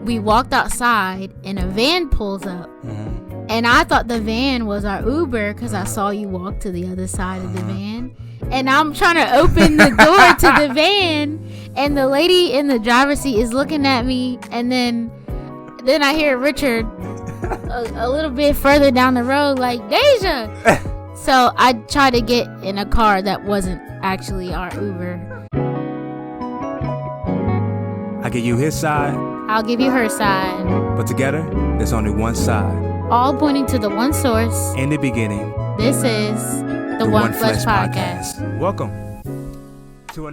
we walked outside and a van pulls up. And I thought the van was our Uber because I saw you walk to the other side of the van. And I'm trying to open the door to the van. And the lady in the driver's seat is looking at me. And then I hear Richard a little bit further down the road like, Deja. So I tried to get in a car that wasn't actually our Uber. I give you his side. I'll give you her side. But together, there's only one side. All pointing to the one source. In the beginning. This is the One Flesh Podcast. Welcome to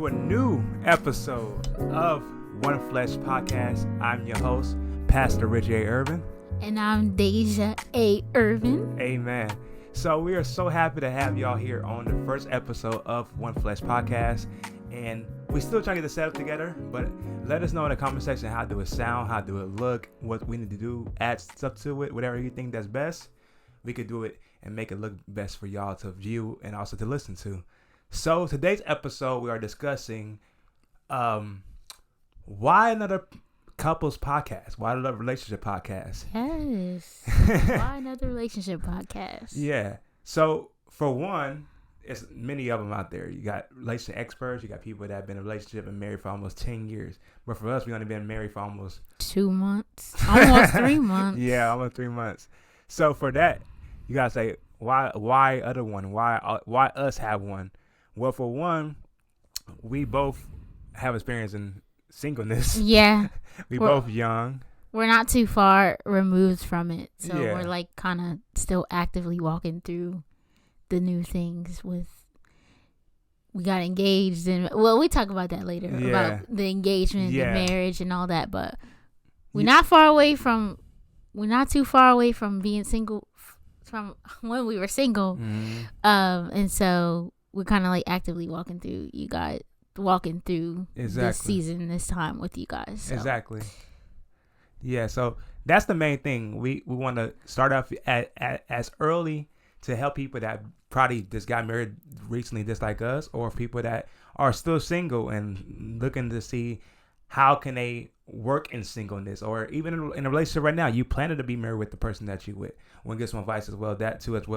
a new episode of One Flesh Podcast. I'm your host, Pastor Rich A. Irvin. And I'm Deja A. Irvin. Amen. So we are so happy to have y'all here on the first episode of One Flesh Podcast. And we're still trying to get the setup together, but let us know in the comment section how do it sound, how do it look, what we need to do, add stuff to it, whatever you think that's best. We could do it and make it look best for y'all to view and also to listen to. So today's episode, we are discussing why another couples podcast, why another relationship podcast. Yes. Why another relationship podcast? Yeah. So for one, it's many of them out there. You got relationship experts. You got people that have been in a relationship and married for almost 10 years. But for us, we only been married for almost 2 months. Almost 3 months. Yeah, almost 3 months. So for that, you got to say, why other one? Why us have one? Well, for one, we both have experience in singleness. Yeah. We're both young. We're not too far removed from it. So Yeah. we're like kind of still actively walking through the new things we got engaged and we talk about that later about the engagement, the marriage and all that, but we're not too far away from being single from when we were single. And so we're kind of like actively walking through this season, this time with you guys. So. Exactly. Yeah, so that's the main thing. We want to start off as early to help people that probably just got married recently just like us, or people that are still single and looking to see how can they work in singleness, or even in a relationship right now, you planning to be married with the person that you with. We'll get some advice as well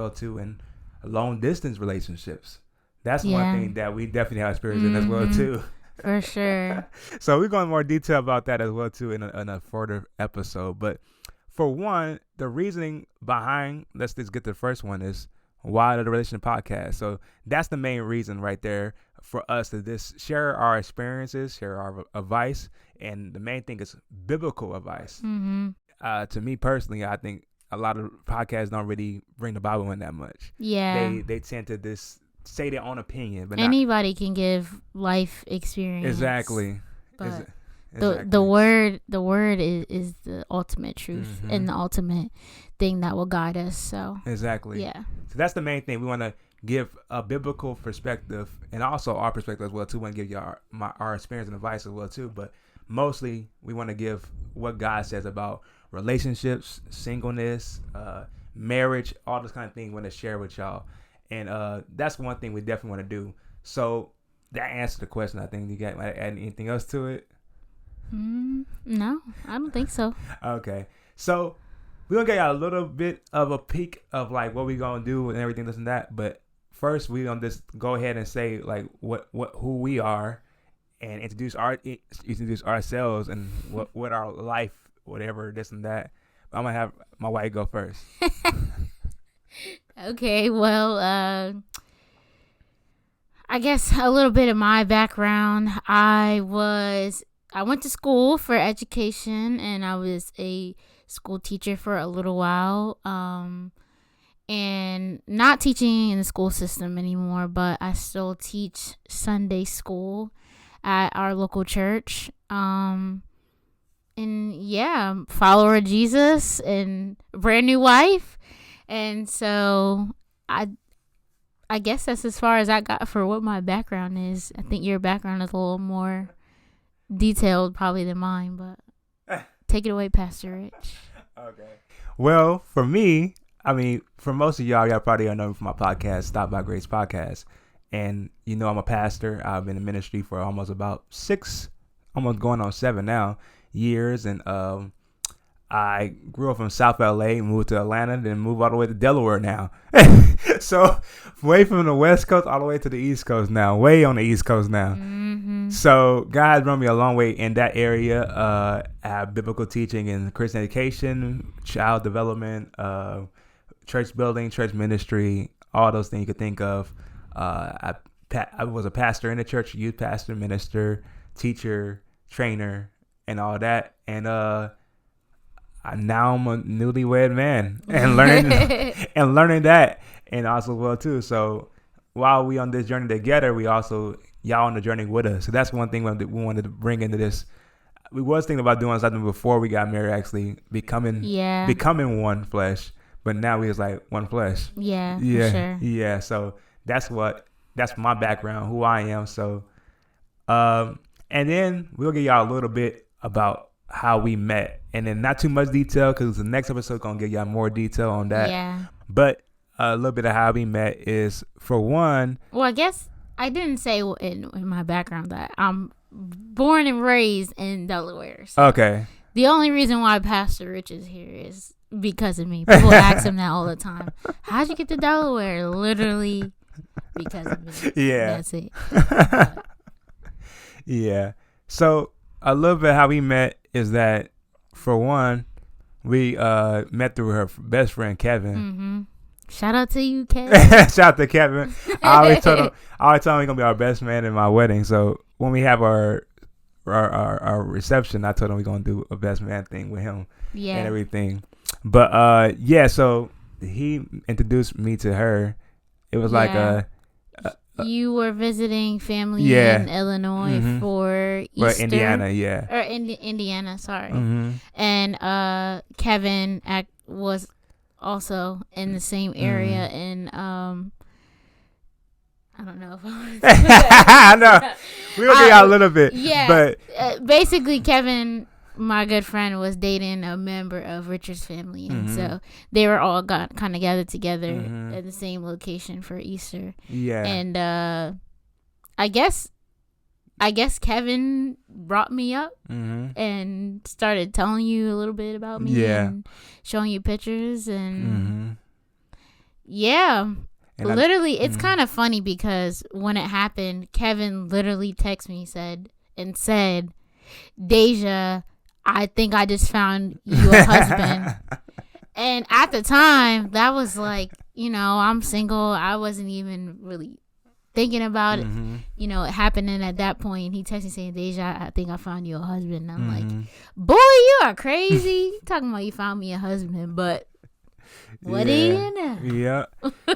too, and long distance relationships. That's one thing that we definitely have experience in as well too. For sure. So we're going into more detail about that as well too in a further episode. But for one, the reasoning behind, let's just get to the first one, is why the relationship podcast. So that's the main reason right there for us to just share our experiences, share our advice, and the main thing is biblical advice. To me personally, I think a lot of podcasts don't really bring the Bible in that much. Yeah, they tend to just say their own opinion, but anybody can give life experience. Exactly. But the word is the ultimate truth and the ultimate thing that will guide us. So exactly. Yeah. So that's the main thing. We want to give a biblical perspective and also our perspective as well too. We want to give you our experience and advice as well too. But mostly we want to give what God says about relationships, singleness, marriage, all this kind of thing. We want to share with y'all, and that's one thing we definitely want to do. So that answers the question. I think you got add anything else to it? No, I don't think so. Okay, so we're gonna get y'all a little bit of a peek of like what we're gonna do and everything, this and that. But first, we're gonna just go ahead and say like who we are and introduce ourselves and what our life, whatever, this and that. I'm gonna have my wife go first. Okay, well, I guess a little bit of my background. I went to school for education, and I was a school teacher for a little while, and not teaching in the school system anymore, but I still teach Sunday school at our local church. And yeah, follower of Jesus and brand new wife. And so I guess that's as far as I got for what my background is. I think your background is a little more detailed probably than mine, but take it away, Pastor Rich. Okay. Well, for me, I mean, for most of y'all probably know me from my podcast, Stop by Grace Podcast. And, I'm a pastor. I've been in ministry for almost about 6, almost going on 7 now, years, and I grew up from South LA, moved to Atlanta, then moved all the way to Delaware now. So way from the West Coast all the way to the East Coast now, way on the East Coast now. Mm-hmm. So God brought me a long way in that area. I have biblical teaching and Christian education, child development, church building, church ministry, all those things you could think of. I was a pastor in the church, youth pastor, minister, teacher, trainer, and all that. And now I'm a newlywed man and learning that, and also well too. So while we on this journey together, we also y'all on the journey with us. So that's one thing we wanted to bring into this. We was thinking about doing something before we got married, actually becoming one flesh. But now we was like one flesh. Yeah, yeah, for sure. Yeah. So that's my background, who I am. So, and then we'll give y'all a little bit about how we met, and then not too much detail because the next episode gonna give y'all more detail on that. Yeah. But a little bit of how we met is, for one. Well, I guess I didn't say in my background that I'm born and raised in Delaware. So Okay. The only reason why Pastor Rich is here is because of me. People ask him that all the time. How'd you get to Delaware? Literally because of me. Yeah. That's it. Yeah. So a little bit how we met is that, for one, we met through her best friend Kevin. Mm-hmm. Shout out to you, Kevin. Shout out to Kevin. I always told him he's gonna be our best man in my wedding. So when we have our reception, I told him we're gonna do a best man thing with him and everything. But so he introduced me to her. It was like you were visiting family in Illinois for Easter. Indiana, Or Indiana, sorry. Mm-hmm. And Kevin was also in the same area in I don't know if I know. We'll get out a little bit. Yeah. But basically Kevin, my good friend, was dating a member of Richard's family, and so they were all kind of gathered together at the same location for Easter. Yeah. And I guess Kevin brought me up and started telling you a little bit about me and showing you pictures and and literally it's kind of funny because when it happened, Kevin literally texted me and said, Deja, I think I just found you a husband. And at the time, that was like, I'm single. I wasn't even really thinking about it, it happening at that point. He texted me saying, Deja, I think I found you a husband. And I'm like, boy, you are crazy. Talking about you found me a husband, but what do you know? Yeah.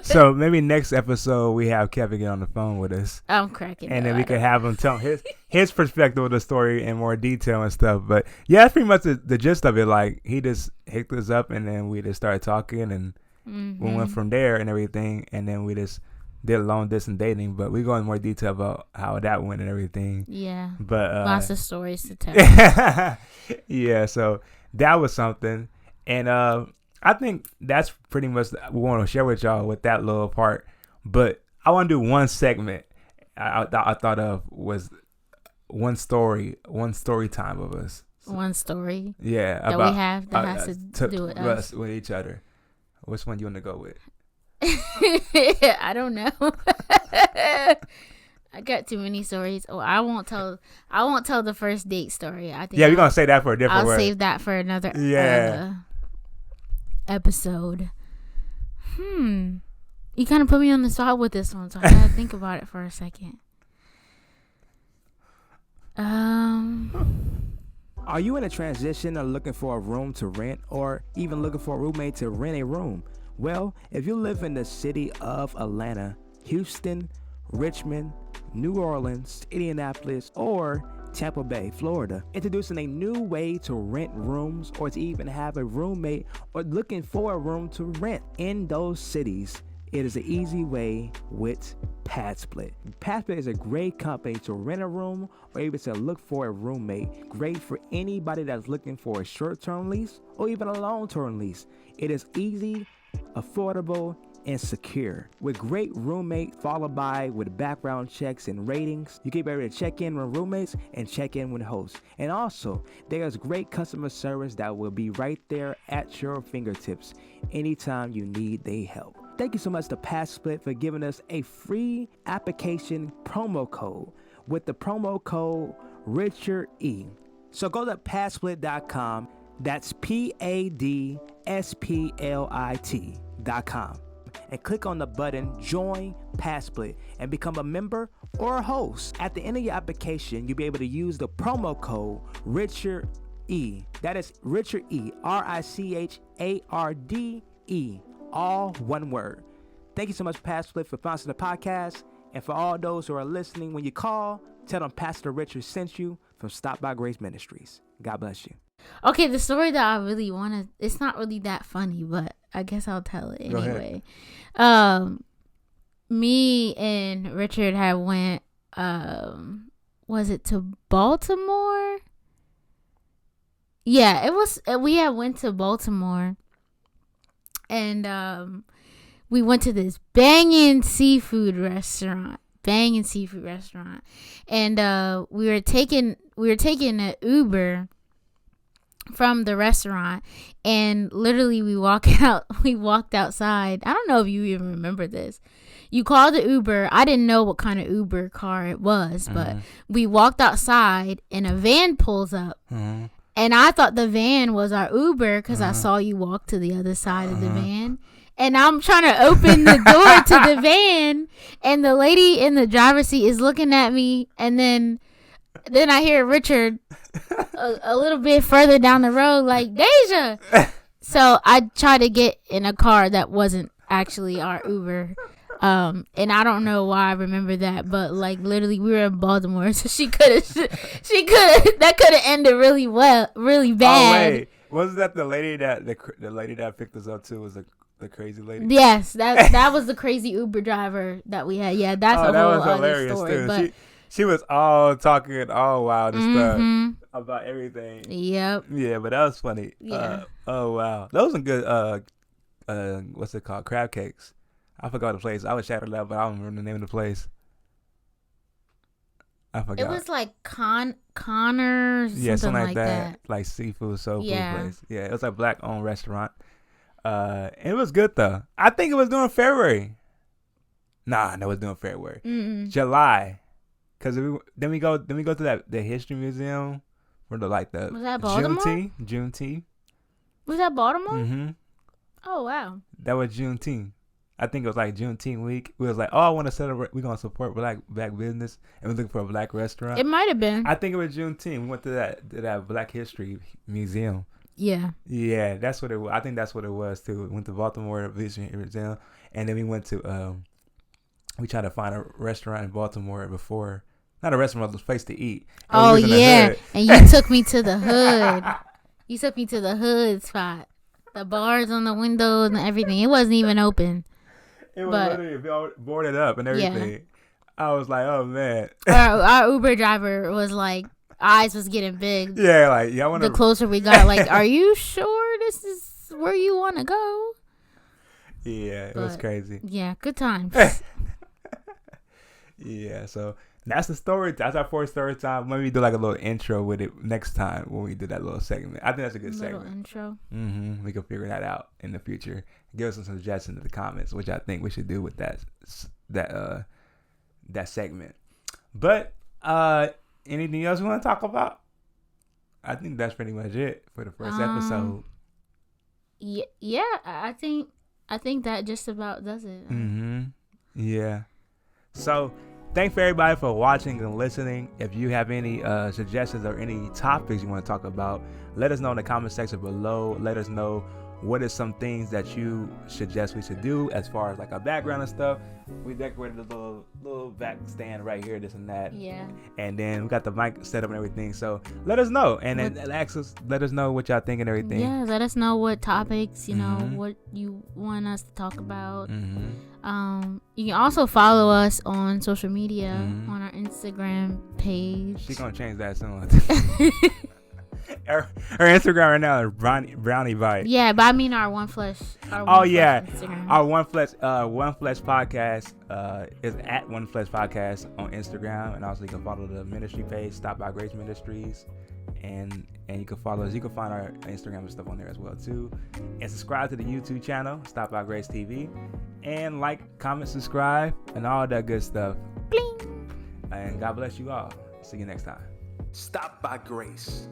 So maybe next episode we have Kevin get on the phone with us. I'm cracking. And then we can have him tell his perspective of the story in more detail and stuff. But yeah, that's pretty much the gist of it. Like, he just hooked us up, and then we just started talking, and we went from there and everything. And then we just did long distance dating, but we go in more detail about how that went and everything. Yeah. But lots of stories to tell. Yeah, so that was something. And I think that's pretty much what we want to share with y'all with that little part. But I want to do one segment I thought of was one story time of us. One story. Yeah. That we have that has to do with us. With each other. Which one do you want to go with? I don't know. I got too many stories. Oh, I won't tell the first date story. I think. Yeah, we're gonna say that for a different. I'll save that for another. Episode. You kind of put me on the spot with this one, so I gotta think about it for a second. Are you in a transition or looking for a room to rent, or even looking for a roommate to rent a room? Well, if you live in the city of Atlanta, Houston, Richmond, New Orleans, Indianapolis, or Tampa Bay, Florida, introducing a new way to rent rooms or to even have a roommate, or looking for a room to rent in those cities, it is an easy way with PadSplit. PadSplit is a great company to rent a room or even to look for a roommate. Great for anybody that's looking for a short-term lease or even a long-term lease. It is easy, affordable, and secure. With great roommate followed by with background checks and ratings, you can be able to check in with roommates and check in with hosts. And also, there's great customer service that will be right there at your fingertips anytime you need their help. Thank you so much to PassSplit for giving us a free application promo code with the promo code Richard E. So go to PassSplit.com. That's PaddSplit.com. And click on the button Join PassSplit and become a member or a host. At the end of your application, you'll be able to use the promo code Richard E. That is Richard E. RICHARDE. All one word. Thank you so much, PassSplit, for sponsoring the podcast. And for all those who are listening, when you call, tell them Pastor Richard sent you from Stop by Grace Ministries. God bless you. Okay, the story that I really want to, it's not really that funny, but I guess I'll tell it anyway. Me and Richard had went, was it to Baltimore? Yeah, it was, we had went to Baltimore. And we went to this banging seafood restaurant. And we were taking an Uber from the restaurant, and literally we walked outside. I don't know if you even remember this. You called the Uber. I didn't know what kind of Uber car it was, but we walked outside and a van pulls up. And I thought the van was our Uber because I saw you walk to the other side of the van. And I'm trying to open the door to the van, and the lady in the driver's seat is looking at me. And then I hear Richard a little bit further down the road, like, Deja. So I tried to get in a car that wasn't actually our Uber. And I don't know why I remember that, but like literally we were in Baltimore, so that could have ended really bad. Oh wait, wasn't that the lady that picked us up too? Was the crazy lady? Yes, that was the crazy Uber driver that we had. Yeah, that's a whole other story. Too. But she was all talking all wild and stuff about everything. Yep. Yeah, but that was funny. Yeah. Oh wow, those are good. What's it called? Crab cakes. I forgot the place. I was shouting out, but I don't remember the name of the place. I forgot. It was like Connor's. Yeah, something like that. Like seafood, soul food place. Yeah, it was a black-owned restaurant. It was good though. I think it was during February. Nah, no, it was during February. July, because then we go to the history museum for the was that Baltimore? Juneteenth. Was that Baltimore? Mm-hmm. Oh wow. That was Juneteenth. I think it was like Juneteenth week. We was like, oh, I want to celebrate. We're gonna support black business, and we're looking for a black restaurant. It might have been. I think it was Juneteenth. We went to that Black History Museum. Yeah. Yeah, that's what it was. I think that's what it was too. We went to Baltimore Museum, and then we went to we tried to find a restaurant in Baltimore before. Not a restaurant, but a place to eat. Oh yeah, and you took me to the hood. You took me to the hood spot. The bars on the windows and everything. It wasn't even open. It was literally boarded up and everything. Yeah. I was like, oh man. Our Uber driver was like, eyes was getting big. Yeah, like y'all want to. The closer we got, like, are you sure this is where you want to go? Yeah, it was crazy. Yeah, good times. Yeah, so that's the story. That's our first story time. Maybe we do like a little intro with it next time when we do that little segment. I think that's a good segment. Little intro. We can figure that out in the future. Give us some suggestions in the comments, which I think we should do with that segment. But anything else you want to talk about? I think that's pretty much it for the first episode. Yeah, I think that just about does it. Yeah. So, thanks for everybody for watching and listening. If you have any suggestions or any topics you want to talk about, let us know in the comment section below. Let us know what is some things that you suggest we should do as far as like our background and stuff. We decorated a little back stand right here, this and that. Yeah. And then we got the mic set up and everything. So let us know, and then let us know what y'all think and everything. Yeah, let us know what topics, what you want us to talk about. You can also follow us on social media on our Instagram page. She's gonna change that soon. Her Instagram right now is Brownie Bite. Yeah, but I mean our One Flesh. Oh yeah, Instagram. our One Flesh podcast is at One Flesh Podcast on Instagram, and also you can follow the ministry page, Stop by Grace Ministries, and you can follow us. You can find our Instagram and stuff on there as well too, and subscribe to the YouTube channel, Stop by Grace TV, and like, comment, subscribe, and all that good stuff. Bling. And God bless you all. See you next time. Stop by Grace.